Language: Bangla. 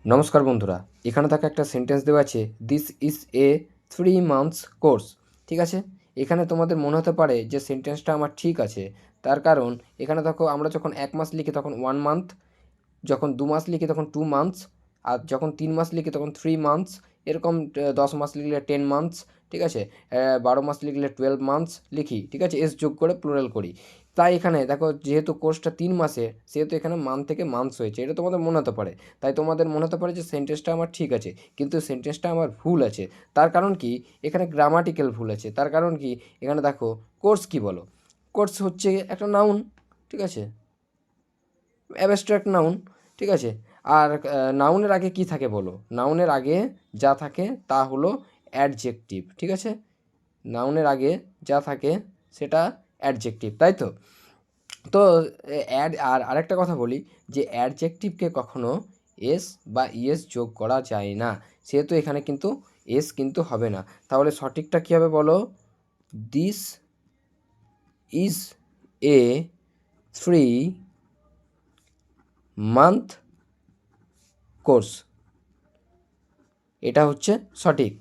নমস্কার বন্ধুরা, এখানে থাকা একটা সেন্টেন্স দেওয়া আছে, this is a 3 months course. ঠিক আছে, এখানে তোমাদের মনে হতে পারে যে সেন্টেন্সটা আমার ঠিক আছে। তার কারণ এখানে দেখো, আমরা যখন 1 মাস লিখি তখন 1 month, যখন 2 মাস লিখি তখন 2 months, আর যখন 3 মাস লিখি তখন 3 months, এরকম 10 মাস লিখলে 10 months, ঠিক আছে, 12 মাস লিখলে 12 months লিখি, ঠিক আছে, এস যোগ করে প্লুরাল করি। তাই এখানে দেখো, যেহেতু কোর্সটা 3 মাসে, সেহেতু এখানে মান থেকে মান্থস হয়েছে, এটা তোমাদের মনে হতে পারে। তাই তোমাদের মনে হতে পারে যে সেন্টেন্সটা আমার ঠিক আছে, কিন্তু সেন্টেন্সটা আমার ভুল আছে। তার কারণ কি, এখানে গ্রামাটিক্যাল ভুল আছে। তার কারণ কি, এখানে দেখো কোর্স কি বলো, কোর্স হচ্ছে একটা নাউন, ঠিক আছে, অ্যাবস্ট্রাক্ট নাউন, ঠিক আছে। আর নাউনের আগে কি থাকে বলো, নাউনের আগে যা থাকে তা হলো অ্যাডজেক্টিভ, ঠিক আছে। নাউনের আগে যা থাকে সেটা অ্যাডজেক্টিভ, তাই তো। তো আর আরেকটা কথা বলি, যে অ্যাডজেক্টিভকে কখনো এস বা ইএস যোগ করা যায় না, সেহেতু এখানে কিন্তু এস কিন্তু হবে না। তাহলে সঠিকটা কী হবে বলো, this is a 3 month course, এটা হচ্ছে সঠিক।